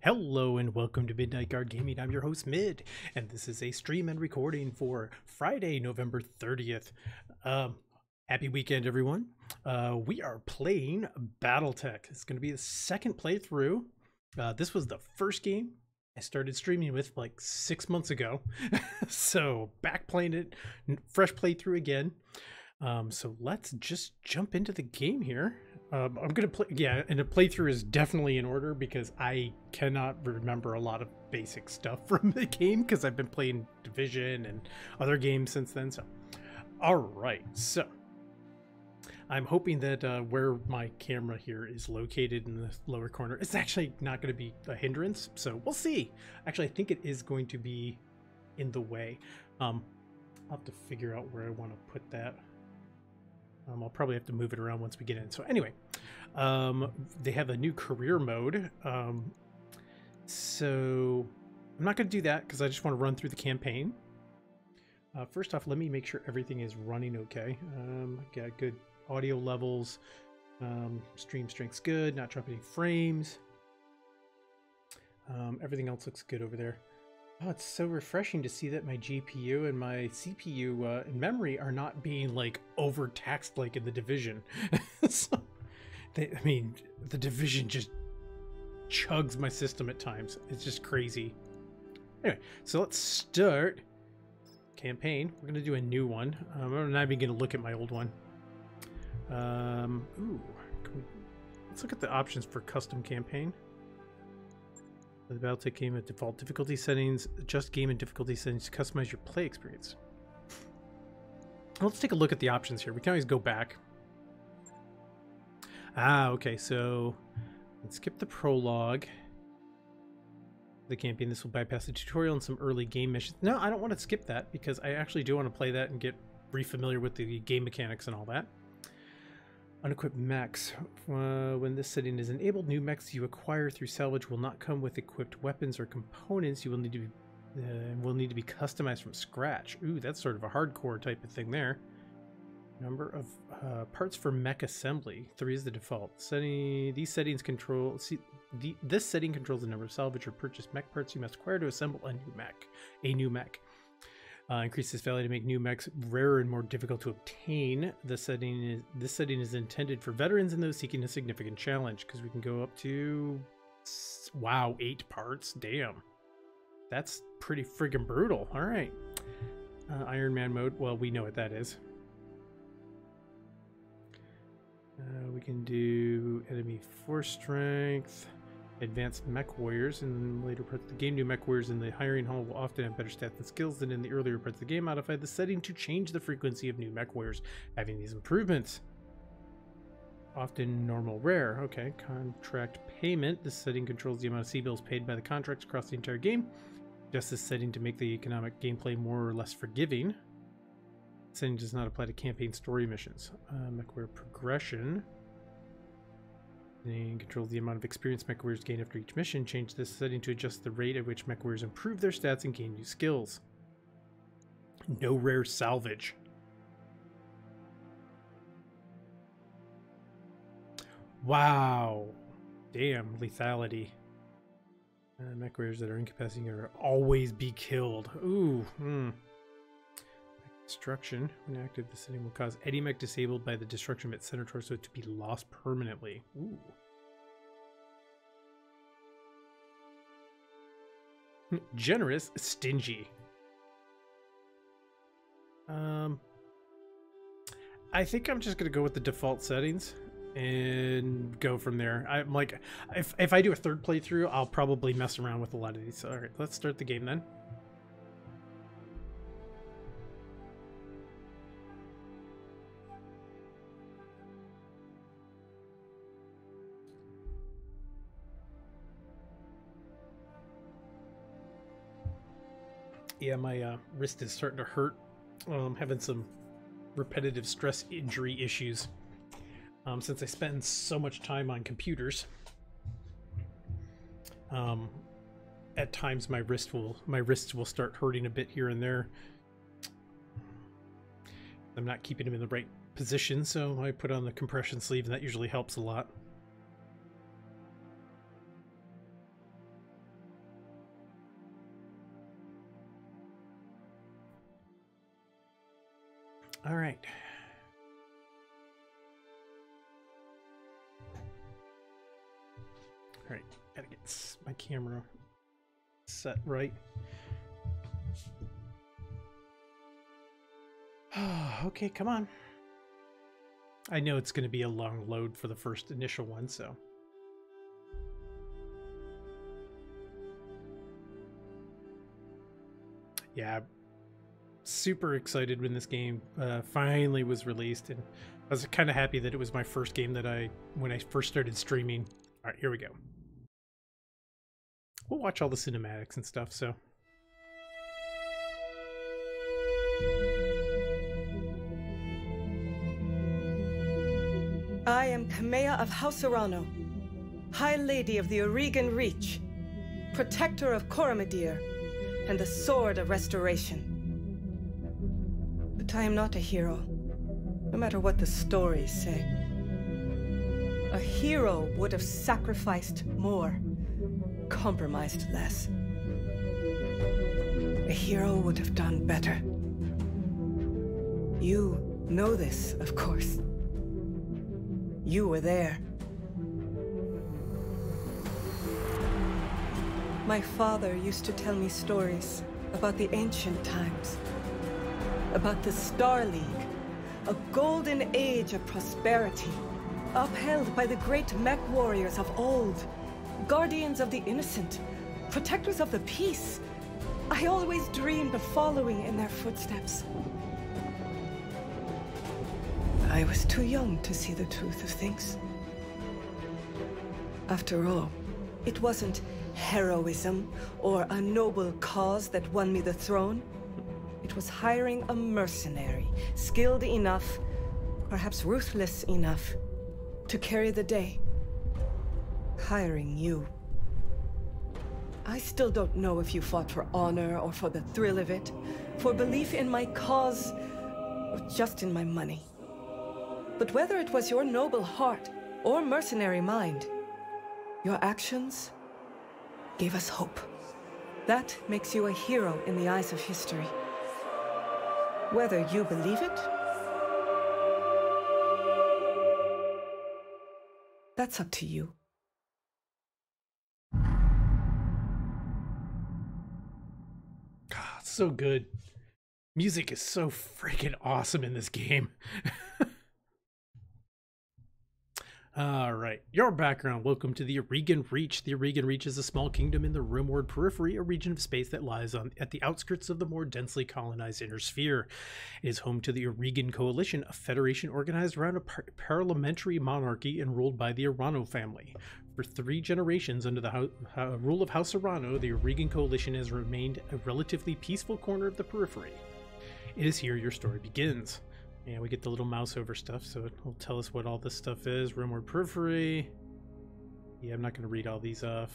Hello and welcome to Midnight Guard Gaming. I'm your host Mid, and this is a stream and recording for Friday, November 30th. Happy weekend, everyone. We are playing Battletech. It's going to be the second playthrough. This was the first game I started streaming with like 6 months ago. So back playing it, fresh playthrough again. So let's just jump into the game here. I'm gonna play, yeah, and the playthrough is definitely in order because I cannot remember a lot of basic stuff from the game because I've been playing Division and other games since then. So, all right, so I'm hoping that where my camera here is located in the lower corner, it's actually not going to be a hindrance. So we'll see. Actually, I think it is going to be in the way. I'll have to figure out where I want to put that. I'll probably have to move it around once we get in. So anyway, they have a new career mode. So I'm not going to do that because I just want to run through the campaign. First off, let me make sure everything is running okay. Got good audio levels. Stream strength's good. Not dropping any frames. Everything else looks good over there. Oh, it's so refreshing to see that my GPU and my CPU and memory are not being like overtaxed like in the Division. So, I mean, the Division just chugs my system at times. It's just crazy. Anyway, so let's start campaign. We're gonna do a new one. I'm not even gonna look at my old one. Let's look at the options for custom campaign. The Battletech game at default difficulty settings, adjust game and difficulty settings to customize your play experience. Let's take a look at the options here. We can always go back. Okay, so let's skip the prologue. The campaign, this will bypass the tutorial and some early game missions. No, I don't want to skip that because I actually do want to play that and get re-familiar with the game mechanics and all that. Unequipped mechs. When this setting is enabled, new mechs you acquire through salvage will not come with equipped weapons or components. You will need to be customized from scratch. Ooh, that's sort of a hardcore type of thing there. Number of parts for mech assembly. 3 is the default. These settings control. This setting controls the number of salvage or purchased mech parts you must acquire to assemble a new mech. Increases value to make new mechs rarer and more difficult to obtain. This setting is intended for veterans and those seeking a significant challenge because we can go up to, wow, 8 parts. Damn, that's pretty friggin' brutal. All right, Iron Man mode. Well, we know what that is. We can do enemy force strength. Advanced mech warriors in later parts of the game. New mech warriors in the hiring hall will often have better stats and skills than in the earlier parts of the game. Modify the setting to change the frequency of new mech warriors having these improvements. Often normal rare. Okay, contract payment. This setting controls the amount of C-bills paid by the contracts across the entire game. Adjust this setting to make the economic gameplay more or less forgiving. This setting does not apply to campaign story missions. Mech warrior progression. And controls the amount of experience mech warriors gain after each mission. Change this setting to adjust the rate at which mech warriors improve their stats and gain new skills. No rare salvage. Wow. Damn, lethality. Mech warriors that are incapacitated are always be killed. Ooh. Destruction. When active, the setting will cause any mech disabled by the destruction of its center torso to be lost permanently. Ooh. Generous, stingy. I think I'm just gonna go with the default settings and go from there. I'm like, if I do a third playthrough, I'll probably mess around with a lot of these. All right, let's start the game then. Yeah, my wrist is starting to hurt. Having some repetitive stress injury issues since I spend so much time on computers. At times my wrists will start hurting a bit here and there. I'm not keeping them in the right position, so I put on the compression sleeve, and that usually helps a lot. All right. All right, gotta get my camera set right. Okay, come on. I know it's going to be a long load for the first initial one, so. Yeah, super excited when this game finally was released, and I was kind of happy that it was my first game that when I first started streaming. All right, here we go. We'll watch all the cinematics and stuff, so. I am Kamea of House Arano, High Lady of the Oregon Reach, Protector of Coromadir, and the Sword of Restoration. But I am not a hero, no matter what the stories say. A hero would have sacrificed more, compromised less. A hero would have done better. You know this, of course. You were there. My father used to tell me stories about the ancient times, about the Star League, a golden age of prosperity, upheld by the great mech warriors of old, guardians of the innocent, protectors of the peace. I always dreamed of following in their footsteps. I was too young to see the truth of things. After all, it wasn't heroism or a noble cause that won me the throne. It was hiring a mercenary, skilled enough, perhaps ruthless enough, to carry the day. Hiring you. I still don't know if you fought for honor or for the thrill of it, for belief in my cause, or just in my money. But whether it was your noble heart or mercenary mind, your actions gave us hope. That makes you a hero in the eyes of history. Whether you believe it, that's up to you. God, so good. Music is so freaking awesome in this game. All right, your background. Welcome to the Oregon Reach. The Oregon Reach is a small kingdom in the Rimworld periphery, a region of space that lies at the outskirts of the more densely colonized inner sphere. It is home to the Oregon Coalition, a federation organized around a parliamentary monarchy and ruled by the Arano family. For 3 generations under the rule of House Arano, the Oregon Coalition has remained a relatively peaceful corner of the periphery. It is here your story begins. Yeah, we get the little mouse over stuff, so it'll tell us what all this stuff is. Rimworld periphery. Yeah, I'm not going to read all these off.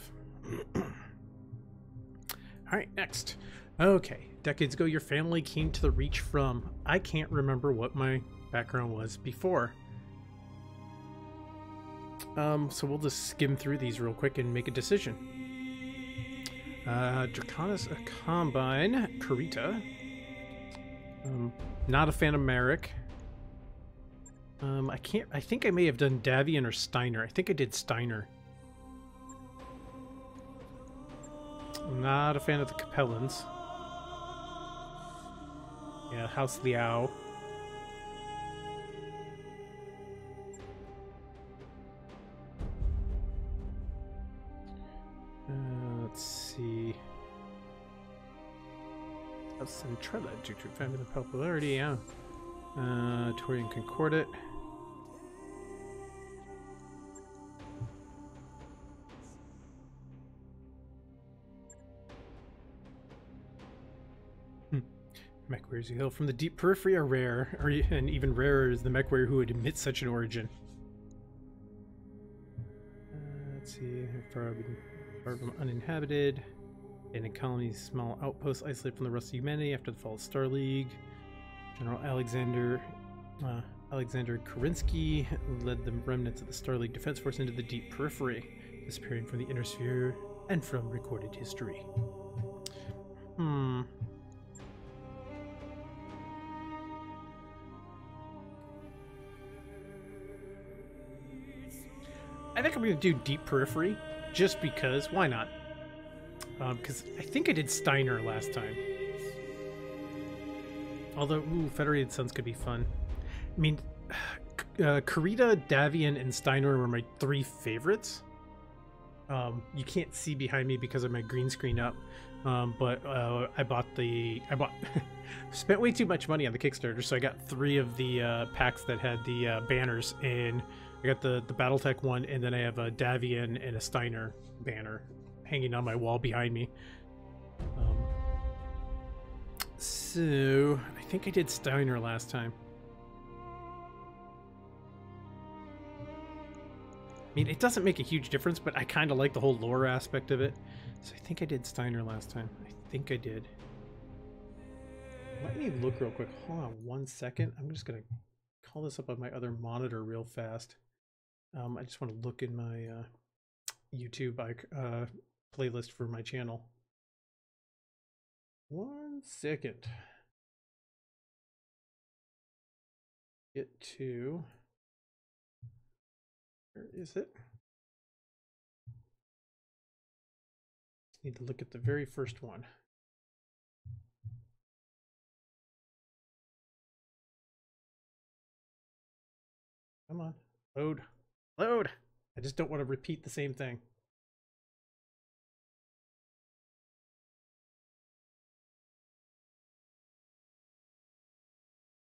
Alright, next. Okay, decades ago your family came to the Reach from... I can't remember what my background was before. So we'll just skim through these real quick and make a decision. Draconis, a Combine, Karita. Not a fan of Merrick. I think I may have done Davian or Steiner. I think I did Steiner. Not a fan of the Capellans. Yeah, House Liao. Let's see. Centrella due to family popularity, yeah. Torian Concordat. Mech warriors who hail from the deep periphery are rare, and even rarer is the mech warrior who would admit such an origin. Let's see, far from uninhabited. In a colony's small outpost isolated from the rest of humanity after the fall of Star League. General Alexander Karinsky led the remnants of the Star League Defense Force into the deep periphery, disappearing from the inner sphere and from recorded history. I think I'm going to do Deep Periphery, just because. Why not? Because I think I did Steiner last time. Although, ooh, Federated Suns could be fun. I mean, Karita, Davian, and Steiner were my 3 favorites. You can't see behind me because of my green screen up. But I spent way too much money on the Kickstarter, so I got 3 of the packs that had the banners, and I got the Battletech one, and then I have a Davian and a Steiner banner hanging on my wall behind me. So I think I did Steiner last time. I mean, it doesn't make a huge difference, but I kind of like the whole lore aspect of it. So I think I did Steiner last time. I think I did. Let me look real quick. Hold on 1 second. I'm just going to call this up on my other monitor real fast. I just want to look in my YouTube playlist for my channel. 1 second. Get to... Where is it? Just need to look at the very first one. Come on, load, load. I just don't want to repeat the same thing.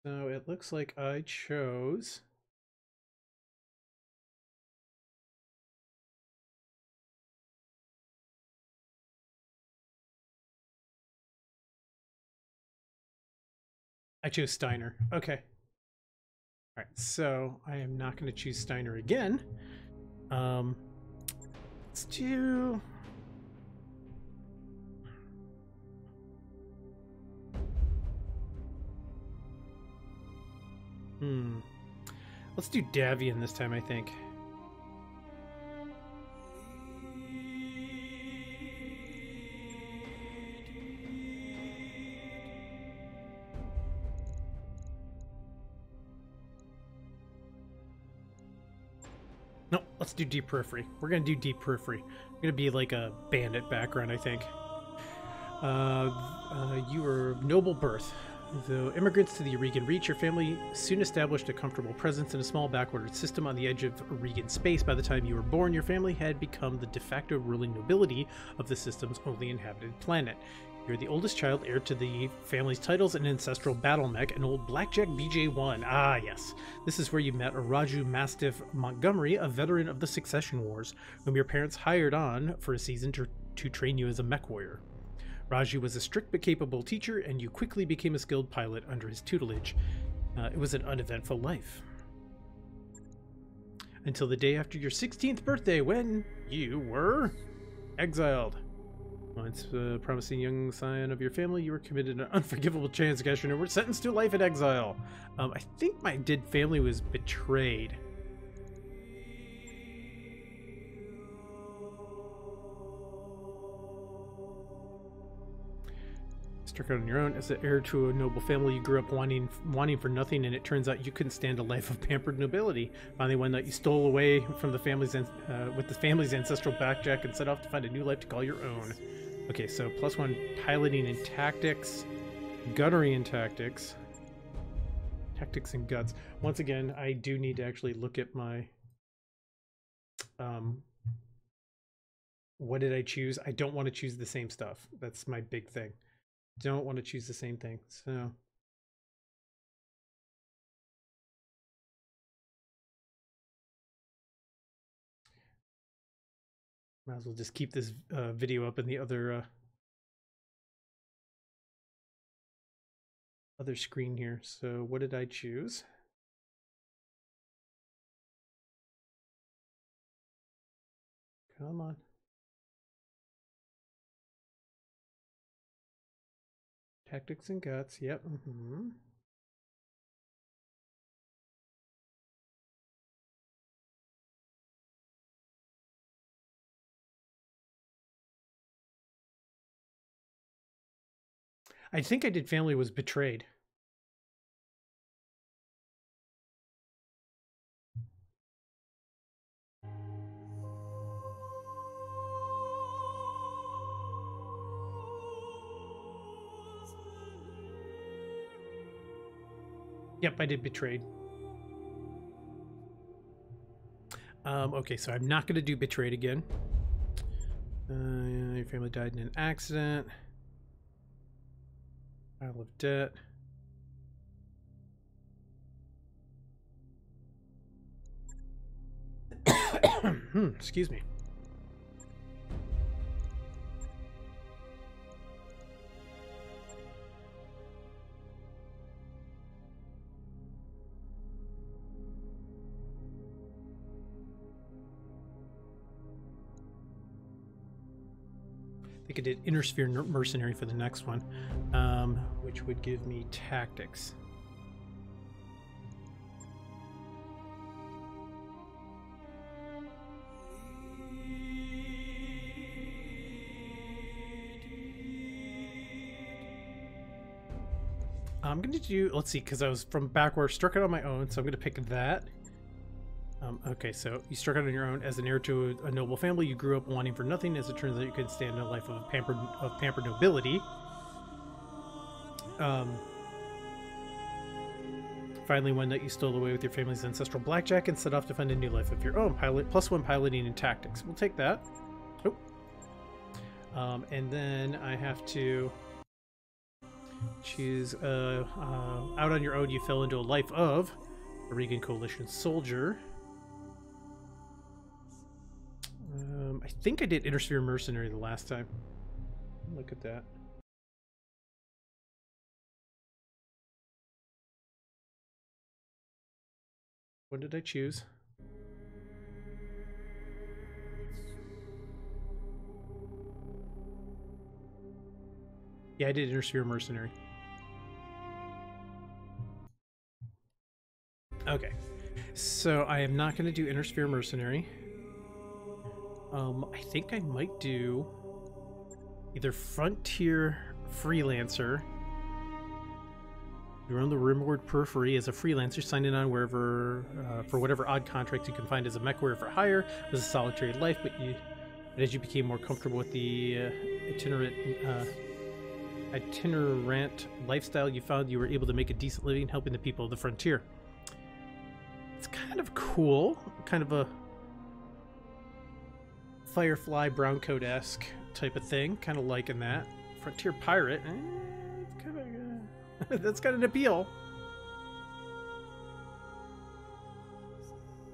So it looks like I chose... I chose Steiner. Okay. All right, so I am not going to choose Steiner again. Let's do... Let's do Davian this time, I think. No, let's do Deep Periphery. We're going to do Deep Periphery. We're going to be like a bandit background, I think. You were of noble birth. Though immigrants to the Aurigan Reach, your family soon established a comfortable presence in a small backward system on the edge of Aurigan space. By the time you were born, your family had become the de facto ruling nobility of the system's only inhabited planet. You're the oldest child, heir to the family's titles and ancestral battle mech, an old Blackjack BJ-1. Ah, yes. This is where you met Raju Mastiff Montgomery, a veteran of the Succession Wars, whom your parents hired on for a season to train you as a mech warrior. Raju was a strict but capable teacher, and you quickly became a skilled pilot under his tutelage. It was an uneventful life. Until the day after your 16th birthday, when you were exiled. Once a promising young scion of your family, you were committed an unforgivable transgression and were sentenced to life in exile. I think my family was betrayed. Struck out on your own as the heir to a noble family, you grew up wanting for nothing, and it turns out you couldn't stand a life of pampered nobility. Finally, one night you stole away from the family's with the family's ancestral blackjack and set off to find a new life to call your own. Okay, so +1 piloting and tactics, gunnery and tactics, tactics and guts. Once again, I do need to actually look at my what did I choose? I don't want to choose the same stuff. That's my big thing. Don't want to choose the same thing. So might as well just keep this video up in the other screen here. So what did I choose? Come on. Tactics and guts. Yep. I think I did family was betrayed. Yep, I did betrayed. Okay, so I'm not going to do betrayed again. Your family died in an accident. Pile of debt. Excuse me. I think I did Inner Sphere Mercenary for the next one, which would give me Tactics. I'm going to do, let's see, because I was from backward, struck out on my own, so I'm going to pick that. Okay, so you struck out on your own as an heir to a noble family. You grew up wanting for nothing. As it turns out, you could stand a life of pampered nobility. Finally, one night you stole away with your family's ancestral blackjack and set off to find a new life of your own. +1 piloting and tactics. We'll take that. Oh. And then I have to choose out on your own. You fell into a life of a Regan Coalition soldier. I think I did Inner Sphere Mercenary the last time. Look at that. What did I choose? Yeah, I did Inner Sphere Mercenary. Okay, so I am not going to do Inner Sphere Mercenary. I think I might do either Frontier Freelancer. You're on the Rimward Periphery as a freelancer, signing on wherever for whatever odd contract you can find as a mech warrior for hire. It was a solitary life, but as you became more comfortable with the itinerant lifestyle, you found you were able to make a decent living helping the people of the frontier. It's kind of cool, kind of a Firefly Browncoat-esque type of thing, kind of liking that. Frontier Pirate, it's kind of that's got an appeal.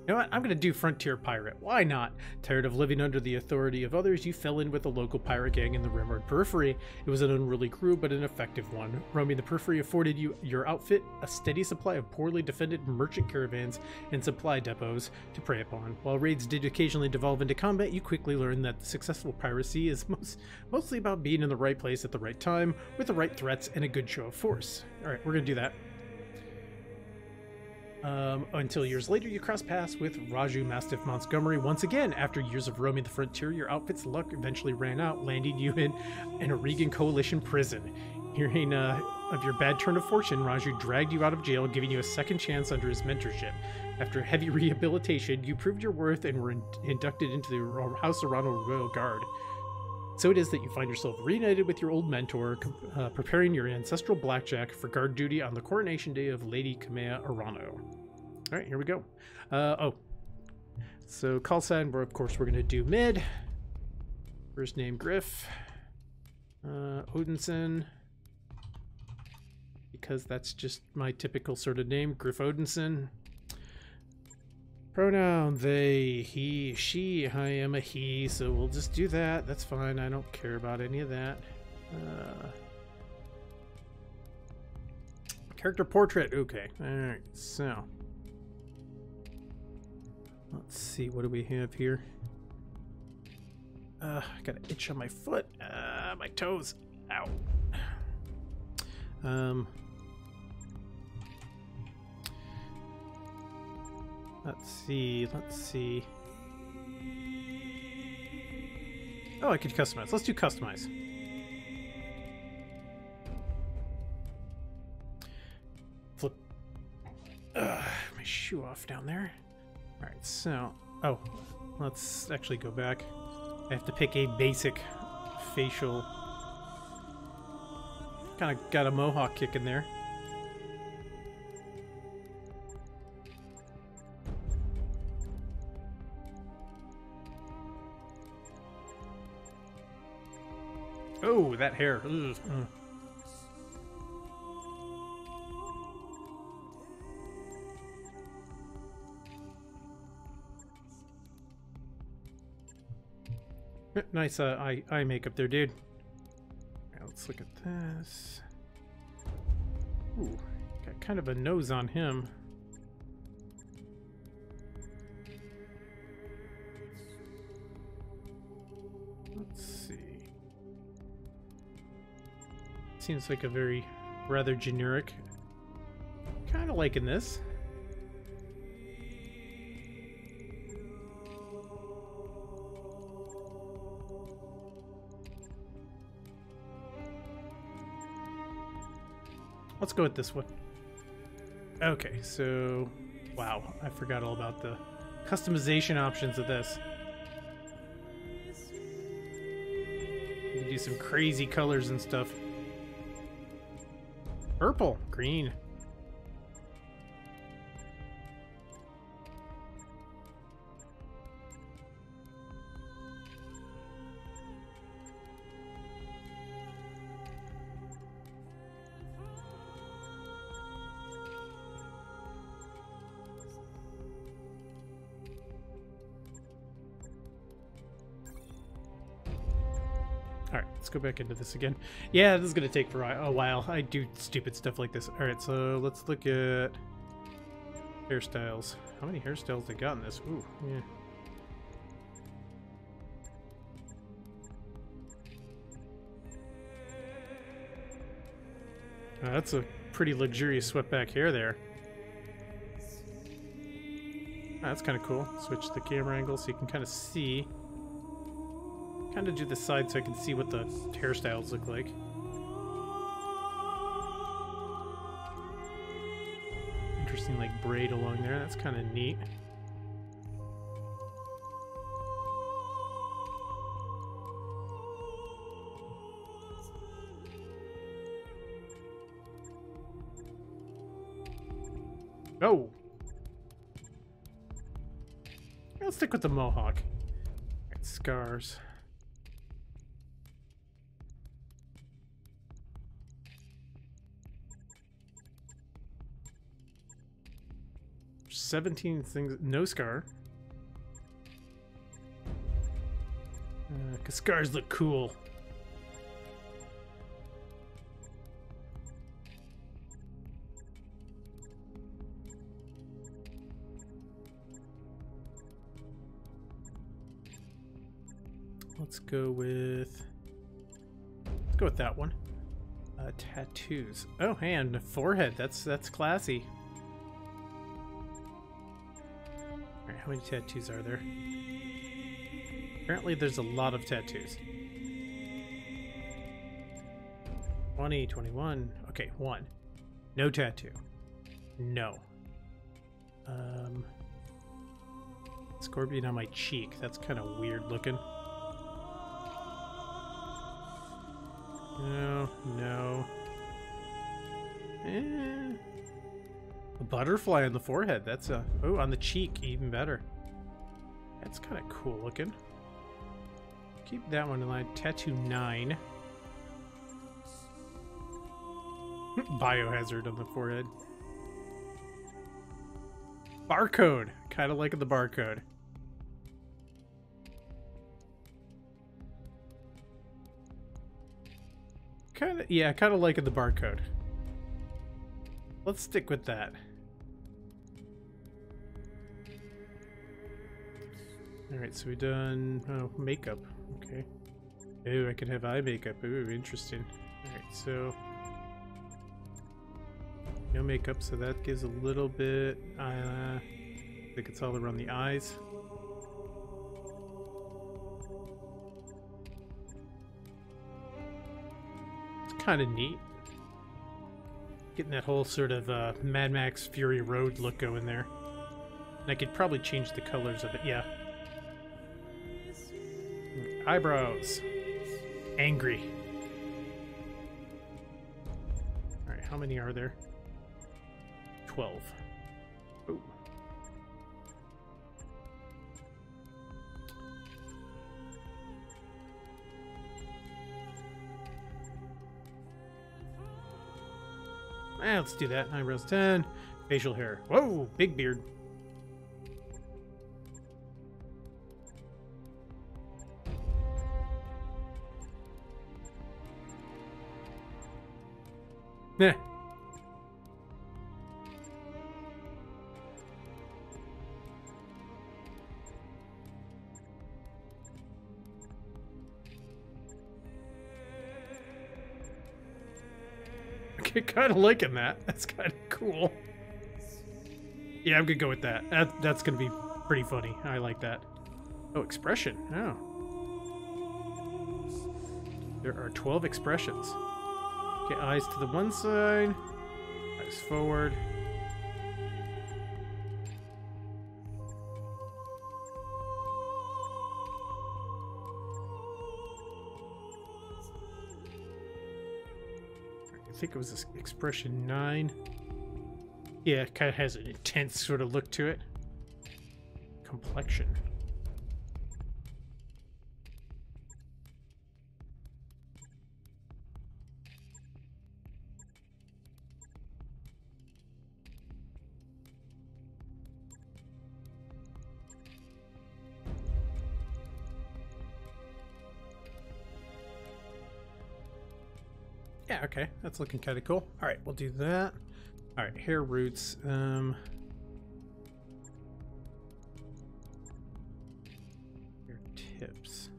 You know what? I'm going to do Frontier Pirate. Why not? Tired of living under the authority of others, you fell in with a local pirate gang in the Rimward Periphery. It was an unruly crew, but an effective one. Roaming the Periphery afforded you, your outfit, a steady supply of poorly defended merchant caravans and supply depots to prey upon. While raids did occasionally devolve into combat, you quickly learned that successful piracy is mostly about being in the right place at the right time, with the right threats and a good show of force. Alright, we're going to do that. Until years later, you cross paths with Raju Mastiff Montgomery once again. After years of roaming the frontier, your outfit's luck eventually ran out, landing you in a Regan Coalition prison. Hearing of your bad turn of fortune, Raju dragged you out of jail, giving you a second chance under his mentorship. After heavy rehabilitation, you proved your worth and were inducted into the House of Ronald Royal Guard. So it is that you find yourself reunited with your old mentor, preparing your ancestral blackjack for guard duty on the coronation day of Lady Kamea Arano. All right, here we go. So call sign, of course, we're going to do mid. First name Griff. Odinson. Because that's just my typical sort of name, Griff Odinson. Pronoun, they, he, she. I am a he, so we'll just do that. That's fine. I don't care about any of that. Character portrait. Okay. Alright, so. Let's see. What do we have here? I got an itch on my foot. My toes. Ow. Let's see. Oh, I could customize. Let's do customize. Flip my shoe off down there. Alright, so... Oh, let's actually go back. I have to pick a basic facial... Kind of got a mohawk kick in there. Oh, that hair. Ugh. Nice eye makeup there, dude. Right, let's look at this. Ooh, got kind of a nose on him. Let's see. Seems like a very rather generic. Kind of liking this. Let's go with this one. Okay, so wow, I forgot all about the customization options of this. You can do some crazy colors and stuff. Purple, green. Alright, let's go back into this again. Yeah, this is going to take for a while. I do stupid stuff like this. Alright, so let's look at hairstyles. How many hairstyles they got in this? Ooh, yeah. That's a pretty luxurious swept back hair there. That's kind of cool. Switch the camera angle so you can kind of see. Kind of do the side so I can see what the hairstyles look like. Interesting, like braid along there. That's kind of neat. Oh! Let's stick with the mohawk. Right, scars. There's 17 things. No scar. Because scars look cool. Let's go with that one. Tattoos. Oh, and forehead. That's classy. All right, how many tattoos are there? Apparently, there's a lot of tattoos. 20, 21. Okay, 1. No tattoo. No. Scorpion on my cheek. That's kind of weird looking. No, no. A butterfly on the forehead. That's a... Oh, on the cheek. Even better. That's kind of cool looking. Keep that one in line. Tattoo 9. Biohazard on the forehead. Barcode. Kind of like the barcode. Kind of like the barcode. Let's stick with that. Alright, so we've done makeup. Okay. Ooh, I could have eye makeup. Ooh, interesting. Alright, so no makeup, so that gives a little bit I think it's all around the eyes. Kind of neat. Getting that whole sort of Mad Max Fury Road look going there. And I could probably change the colors of it, yeah. Eyebrows. Angry. Alright, how many are there? 12. Ooh. Let's do that. Eyebrows 10. Facial hair. Whoa, big beard. Nah. Okay, kind of liking that. That's kind of cool. Yeah, I'm gonna go with that. That's gonna be pretty funny. I like that. Oh, expression. Oh. There are 12 expressions. Okay, eyes to the one side, eyes forward. I think it was this expression 9. Yeah, it kind of has an intense sort of look to it. Complexion. Yeah, okay, that's looking kind of cool. All right, we'll do that. All right, hair roots. Hair tips.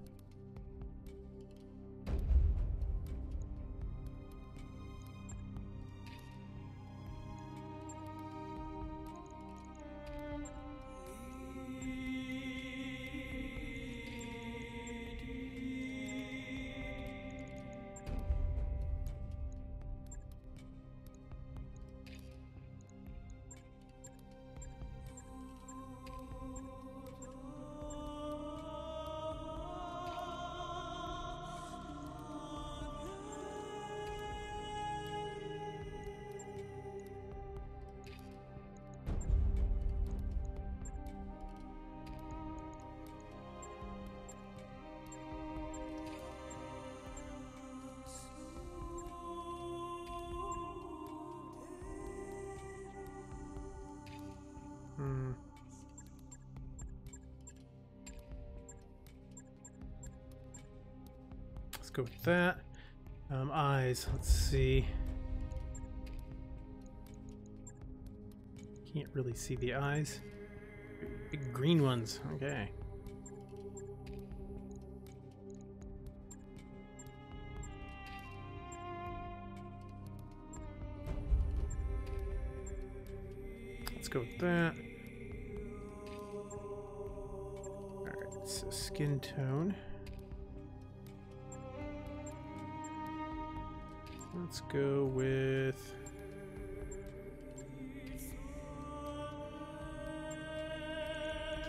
Let's go with that. Eyes, let's see. Can't really see the eyes. Big green ones, okay. Let's go with that. Alright, so skin tone. Let's go with...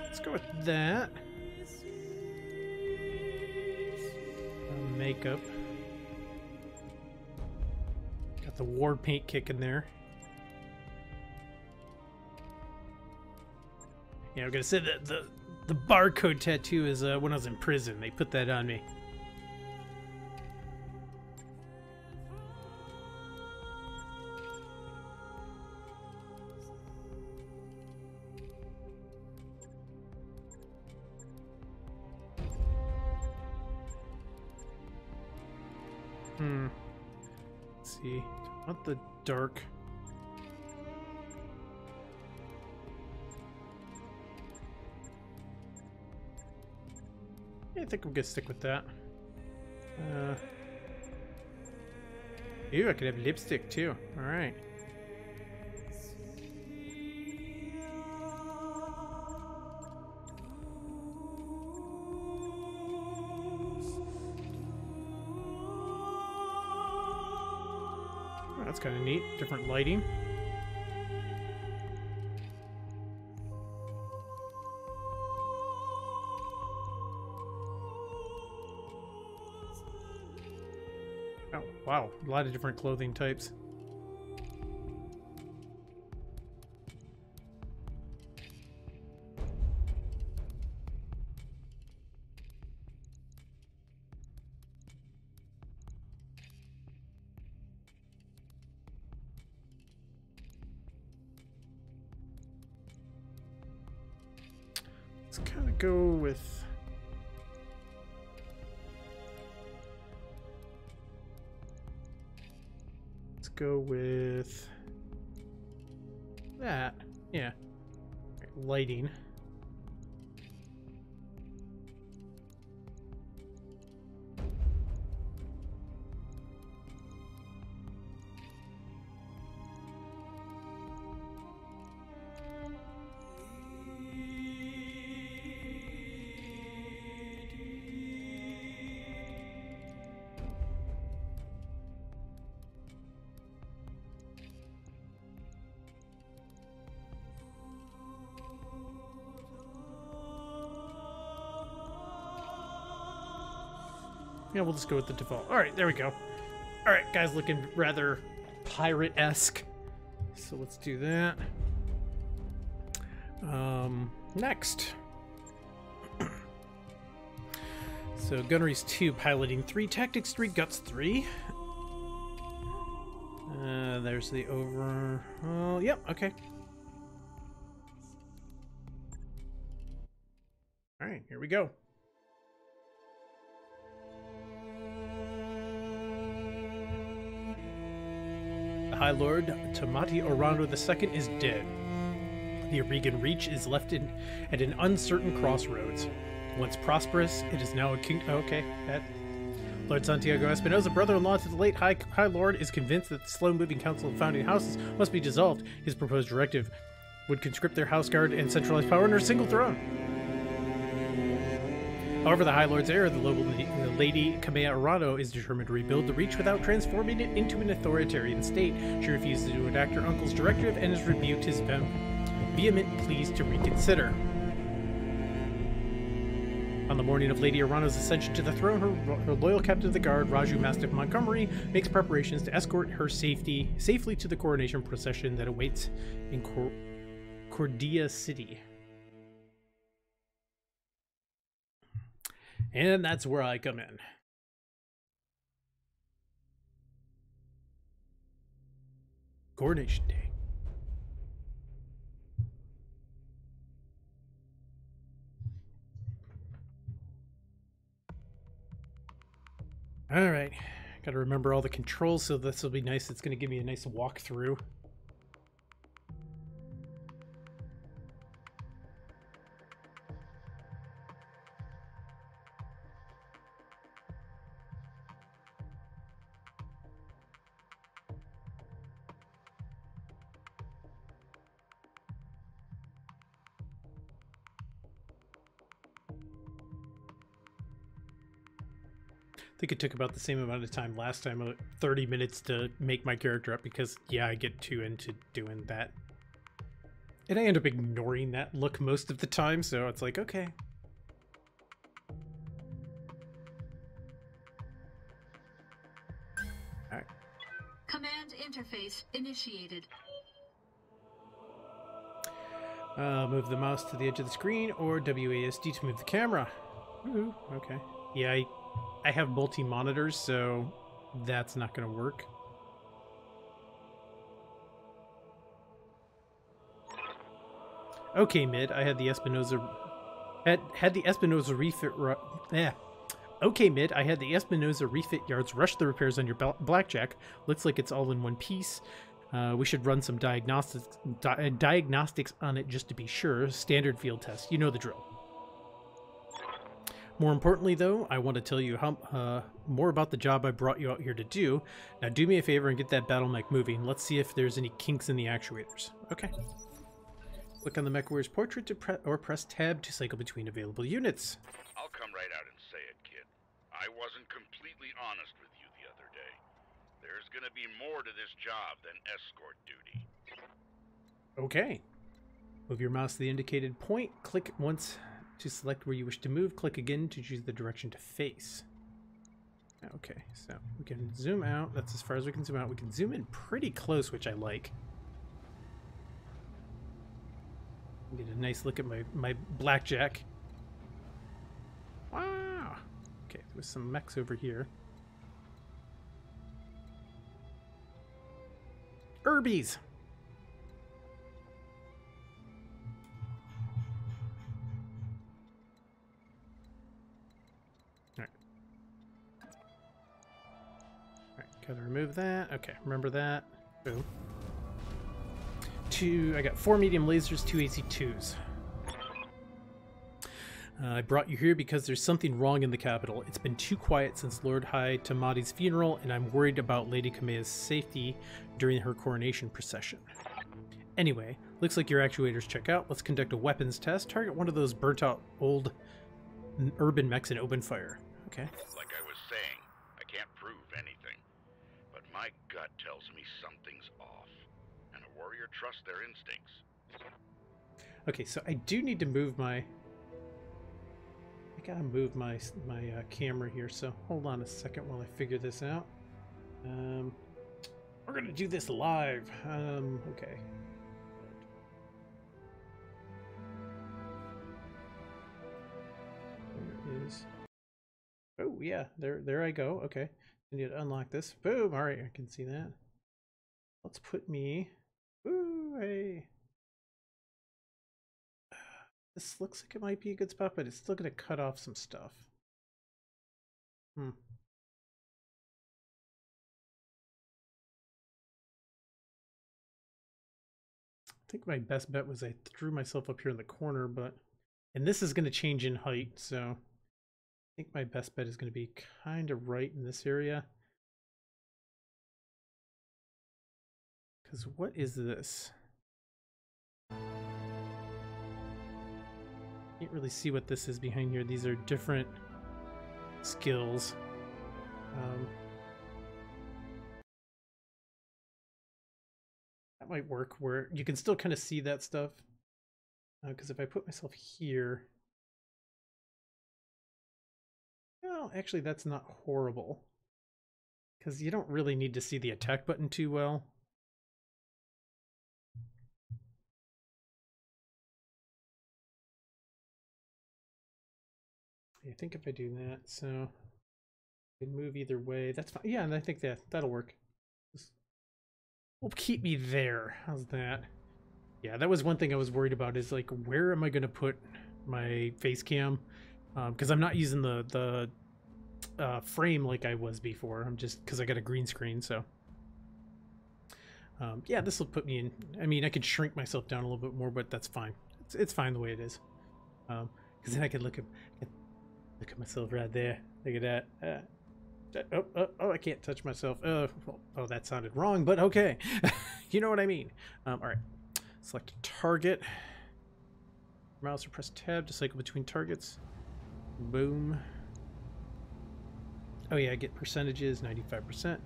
Let's go with that. Makeup. Got the war paint kick in there. Yeah, I'm gonna say that the barcode tattoo is when I was in prison. They put that on me. Let's see. Not the dark. I think I'm gonna stick with that. Ew, I could have lipstick too. All right. Oh, that's kind of neat. Different lighting. Oh, wow. A lot of different clothing types. kind of go with... Let's go with that. Yeah. Lighting. Yeah, we'll just go with the default. All right, there we go. All right, guys, looking rather pirate-esque. So let's do that. Next. So Gunnery's 2, Piloting 3, Tactics 3, Guts 3. There's the over... Oh, yep, okay. All right, here we go. The High Lord Tamati Orlando II is dead. The Aurigan Reach is left at an uncertain crossroads. Once prosperous, it is now a king. Okay, that. Lord Santiago Espinosa, brother-in-law to the late High Lord, is convinced that the slow-moving Council of Founding Houses must be dissolved. His proposed directive would conscript their house guard and centralize power under a single throne. However, the High Lord's heir, the Lady Kamea Arano, is determined to rebuild the Reach without transforming it into an authoritarian state. She refuses to enact her uncle's directive and has rebuked his vehement pleas to reconsider. On the morning of Lady Arano's ascension to the throne, her loyal captain of the guard, Raju Mastiff Montgomery, makes preparations to escort her safely to the coronation procession that awaits in Cordia City. And that's where I come in. Coronation Day. All right. Got to remember all the controls, so this will be nice. It's going to give me a nice walkthrough. I think it took about the same amount of time last time, 30 minutes to make my character up, because, yeah, I get too into doing that. And I end up ignoring that look most of the time, so it's like, okay. Alright. Command interface initiated. Move the mouse to the edge of the screen, or WASD to move the camera. Ooh, okay. Yeah, I have multi-monitors, so that's not going to work. Okay, mid. I had the Espinosa had the Espinosa refit. Okay, mid. I had the Espinosa refit yards rush the repairs on your blackjack. Looks like it's all in one piece. We should run some diagnostics on it just to be sure. Standard field test. You know the drill. More importantly, though, I want to tell you more about the job I brought you out here to do. Now, do me a favor and get that battle mech moving. Let's see if there's any kinks in the actuators. Okay. Click on the mech warrior's portrait to press tab to cycle between available units. I'll come right out and say it, kid. I wasn't completely honest with you the other day. There's gonna be more to this job than escort duty. Okay. Move your mouse to the indicated point. Click once to select where you wish to move. Click again to choose the direction to face. Okay, so we can zoom out. That's as far as we can zoom out. We can zoom in pretty close, which I like. Get a nice look at my blackjack. Wow. Okay, there's some mechs over here. Herbies. Gotta remove that. Okay, remember that. Boom. I got 4 medium lasers, 2 AC2s. I brought you here because there's something wrong in the capital. It's been too quiet since Lord High Tamadi's funeral, and I'm worried about Lady Kamea's safety during her coronation procession. Anyway, looks like your actuators check out. Let's conduct a weapons test. Target one of those burnt-out old urban mechs and open fire. Okay. Like I was saying, I can't prove anything, but my gut tells me something's off, and a warrior trusts their instincts. Okay, so I do need to move my... I gotta move my camera here, so hold on a second while I figure this out. We're gonna do this live. Okay. There is. Oh yeah, there I go. Okay, I need to unlock this. Boom. All right, I can see that. Let's put me. Ooh, hey. This looks like it might be a good spot, but it's still going to cut off some stuff. I think my best bet was I threw myself up here in the corner, but... And this is going to change in height, so... I think my best bet is going to be kind of right in this area. Because what is this? Can't really see what this is behind here. These are different skills. That might work where you can still kind of see that stuff. Because if I put myself here... Well, actually that's not horrible. Because you don't really need to see the attack button too well. I think if I do that, so I can move either way. That's fine. Yeah, and I think that'll work. Will keep me there. How's that? Yeah, that was one thing I was worried about. Is like, where am I going to put my face cam? Because I'm not using the frame like I was before. I'm just because I got a green screen. So yeah, this will put me in. I mean, I could shrink myself down a little bit more, but that's fine. It's fine the way it is. Because then I could look at myself right there. Look at that. Oh, I can't touch myself. Oh, that sounded wrong, but okay. You know what I mean. All right. Select a target. Mouse or press tab to cycle between targets. Boom. Oh yeah, I get percentages. 95%,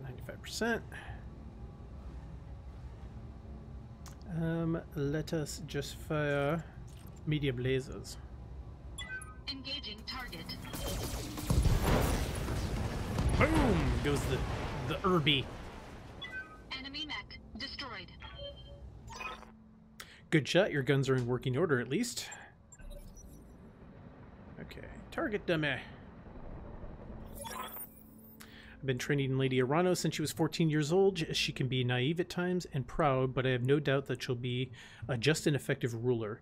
95%. Let us just fire medium lasers. Engaging target. Boom! Goes the Irby. Enemy mech destroyed. Good shot. Your guns are in working order at least. Okay. Target dummy. I've been training Lady Arano since she was 14 years old. She can be naive at times and proud, but I have no doubt that she'll be a just and effective ruler.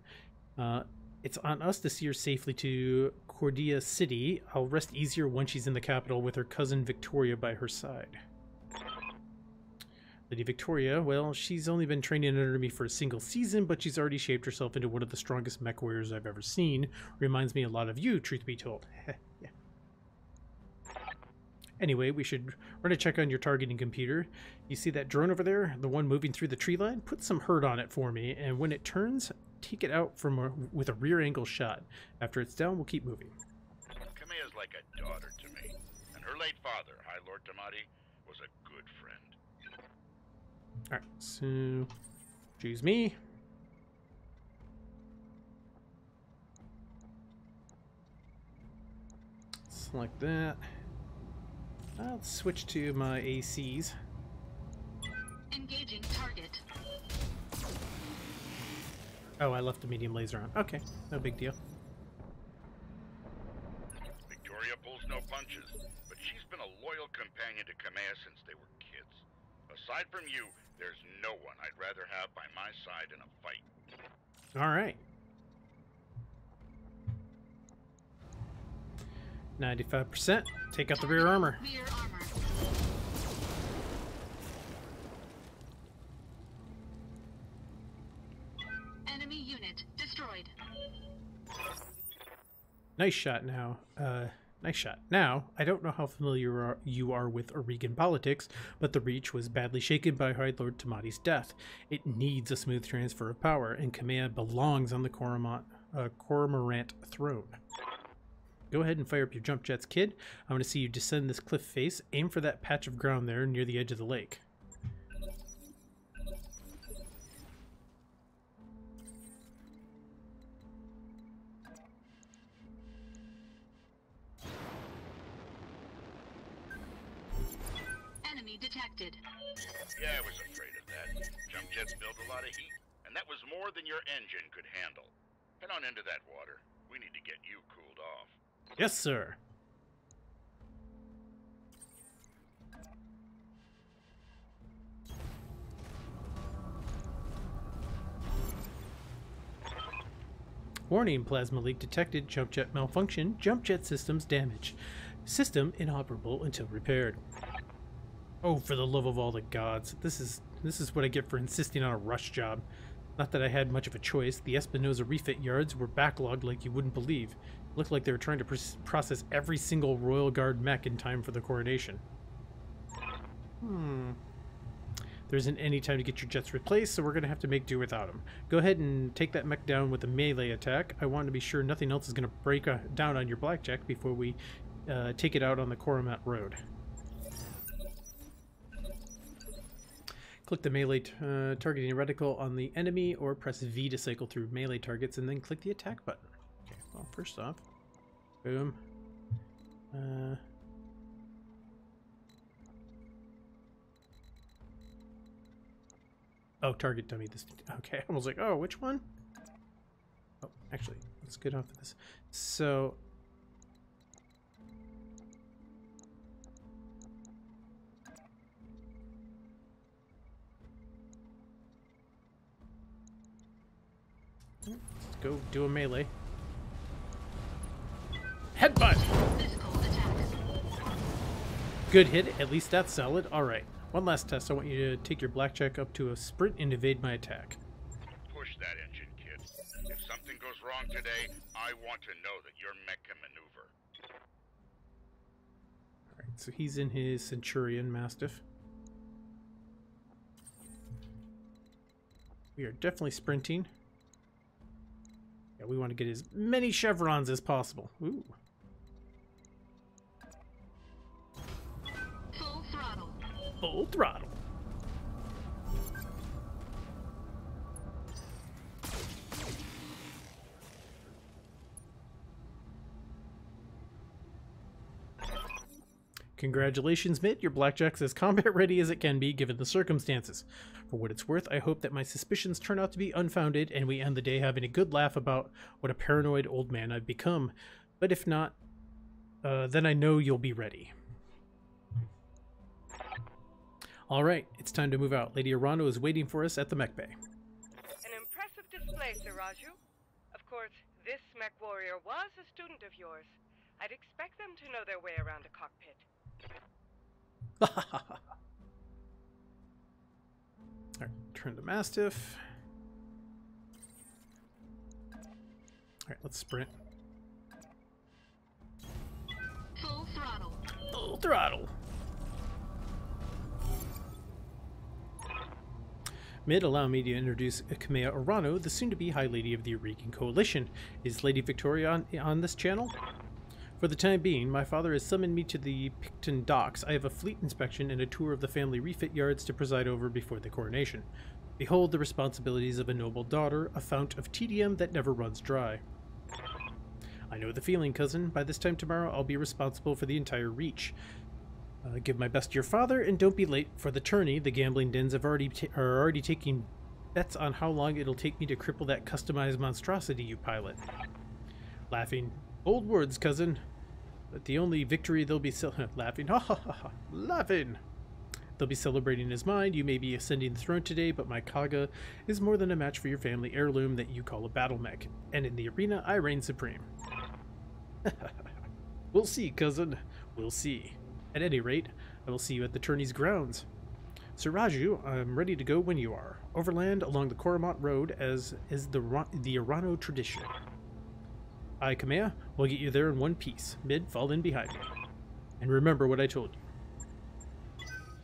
It's on us to see her safely to Cordia City. I'll rest easier once she's in the capital with her cousin Victoria by her side. Lady Victoria, well, she's only been training under me for a single season, but she's already shaped herself into one of the strongest mech warriors I've ever seen. Reminds me a lot of you, truth be told. Yeah. Anyway, we should run a check on your targeting computer. You see that drone over there? The one moving through the tree line? Put some hurt on it for me, and when it turns, take it out with a rear angle shot. After it's down, we'll keep moving. Kamea's like a daughter to me, and her late father, High Lord Tamadi, was a good friend. Alright, so choose me. Select that. I'll switch to my ACs. Engaging target. Oh, I left the medium laser on. Okay, no big deal. Victoria pulls no punches, but she's been a loyal companion to Kamea since they were kids. Aside from you, there's no one I'd rather have by my side in a fight. All right. 95%. Take out the rear armor. Rear armor. Nice shot now. Nice shot. Now, I don't know how familiar you are with Oregon politics, but the Reach was badly shaken by High Lord Tamati's death. It needs a smooth transfer of power, and Kamea belongs on the Cormorant throne. Go ahead and fire up your jump jets, kid. I want to see you descend this cliff face. Aim for that patch of ground there near the edge of the lake. Enemy detected. Yeah, I was afraid of that. Jump jets build a lot of heat, and that was more than your engine could handle. Head on into that water. We need to get you cooled off. Yes, sir. Warning, plasma leak detected, jump jet malfunction, jump jet systems damaged. System inoperable until repaired. Oh, for the love of all the gods. This is what I get for insisting on a rush job. Not that I had much of a choice. The Espinosa refit yards were backlogged like you wouldn't believe. It looked like they were trying to process every single Royal Guard mech in time for the coronation. There isn't any time to get your jets replaced, so we're going to have to make do without them. Go ahead and take that mech down with a melee attack. I want to be sure nothing else is going to break down on your blackjack before we take it out on the Coromant Road. Click the melee targeting reticle on the enemy, or press V to cycle through melee targets, and then click the attack button. Okay, well, first off, boom. Oh, target dummy. This. Okay, I was like, oh, which one? Oh, actually, let's get off of this. So. Let's go do a melee. Headbutt! Physical attack. Good hit. At least that's solid. All right. One last test. I want you to take your blackjack up to a sprint and evade my attack. Push that engine, kid. If something goes wrong today, I want to know that your mech can maneuver. All right. So he's in his Centurion Mastiff. We are definitely sprinting. Yeah, we want to get as many chevrons as possible. Ooh. Full throttle. Full throttle. Congratulations, Mitt. Your blackjack's as combat ready as it can be given the circumstances. For what it's worth, I hope that my suspicions turn out to be unfounded and we end the day having a good laugh about what a paranoid old man I've become. But if not, then I know you'll be ready. All right, it's time to move out. Lady Arano is waiting for us at the mech bay. An impressive display, Sir Raju. Of course, this mech warrior was a student of yours. I'd expect them to know their way around a cockpit. Alright, turn the Mastiff. Alright, let's sprint. Full throttle. Full throttle. Mid, allow me to introduce Kamea Arano, the soon-to-be High Lady of the Oregon Coalition. Is Lady Victoria on this channel? For the time being, my father has summoned me to the Picton docks. I have a fleet inspection and a tour of the family refit yards to preside over before the coronation. Behold the responsibilities of a noble daughter, a fount of tedium that never runs dry. I know the feeling, cousin. By this time tomorrow, I'll be responsible for the entire Reach. Give my best to your father, and don't be late for the tourney. The gambling dens are already taking bets on how long it'll take me to cripple that customized monstrosity you pilot. Laughing. Bold words, cousin. But the only victory they'll be laughing. Ha ha ha ha. Laughing. They'll be celebrating his mind. You may be ascending the throne today, but my Kaga is more than a match for your family heirloom that you call a battle mech. And in the arena, I reign supreme. We'll see, cousin. We'll see. At any rate, I will see you at the tourney's grounds. Sir Raju, I'm ready to go when you are. Overland along the Coromant Road, as is the Arano tradition. I, Kamea, will get you there in one piece. Mid, fall in behind me. And remember what I told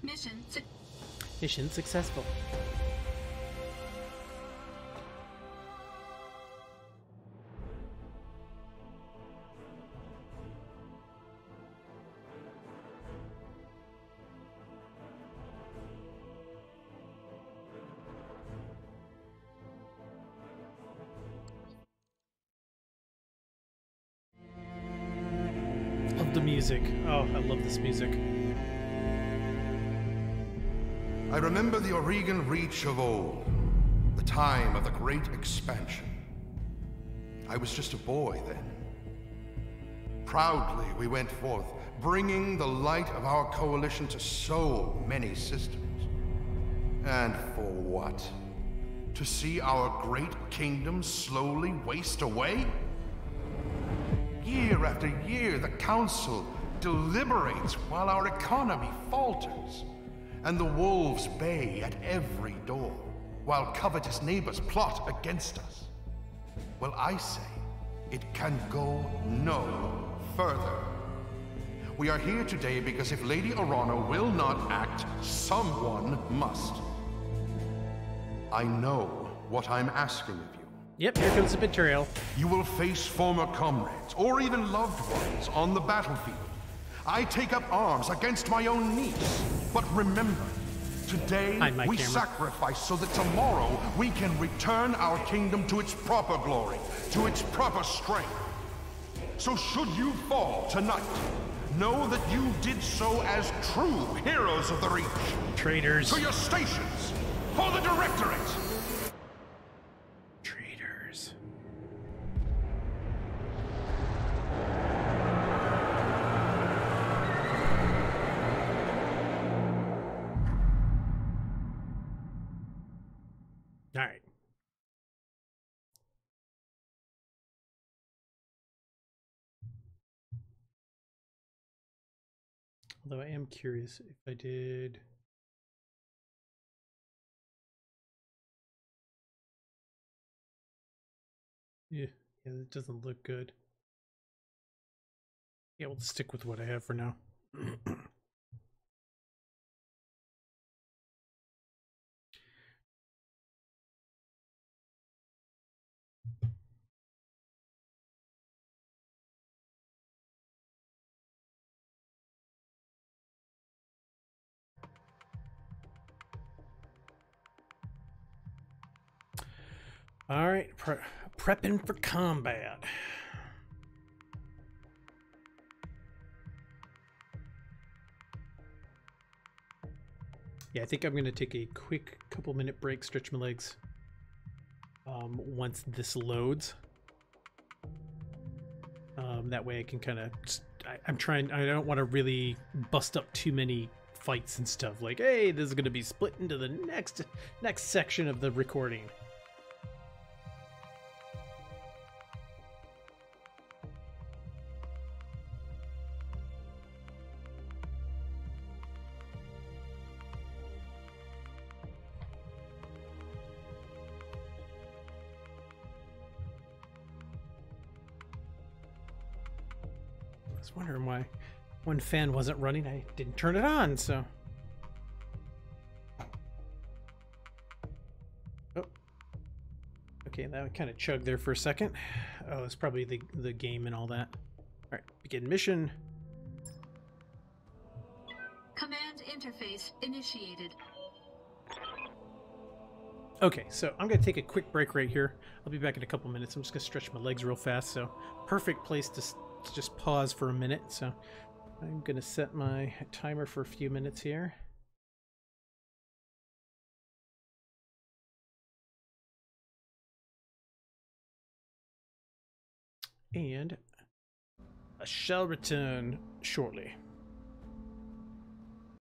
you. Mission successful. Love the music. Oh, I love this music. I remember the Oregon Reach of old, the time of the Great Expansion. I was just a boy then. Proudly we went forth, bringing the light of our coalition to so many systems. And for what? To see our great kingdom slowly waste away? Year after year, the Council deliberates while our economy falters, and the wolves bay at every door, while covetous neighbors plot against us. Well, I say, it can go no further. We are here today because if Lady Arana will not act, someone must. I know what I'm asking of you. Yep, here comes the betrayal. You will face former comrades, or even loved ones, on the battlefield. I take up arms against my own niece. But remember, today we sacrifice so that tomorrow we can return our kingdom to its proper glory, to its proper strength. So should you fall tonight, know that you did so as true heroes of the Reach. Traitors. To your stations, for the Directorate! Traitors. All right. Although I am curious if I did. Yeah, it doesn't look good. Yeah, we'll stick with what I have for now. All right, prepping for combat. Yeah, I think I'm going to take a quick couple-minute break, stretch my legs. Once this loads. That way I can kind of... I don't want to really bust up too many fights and stuff. Like, hey, this is going to be split into the next section of the recording. I was wondering why one fan wasn't running. I didn't turn it on, so... Oh. Okay, that kind of chugged there for a second. Oh, it's probably the game and all that. Alright, begin mission. Command interface initiated. Okay, so I'm going to take a quick break right here. I'll be back in a couple minutes. I'm just going to stretch my legs real fast, so perfect place to just pause for a minute. So I'm going to set my timer for a few minutes here. And I shall return shortly.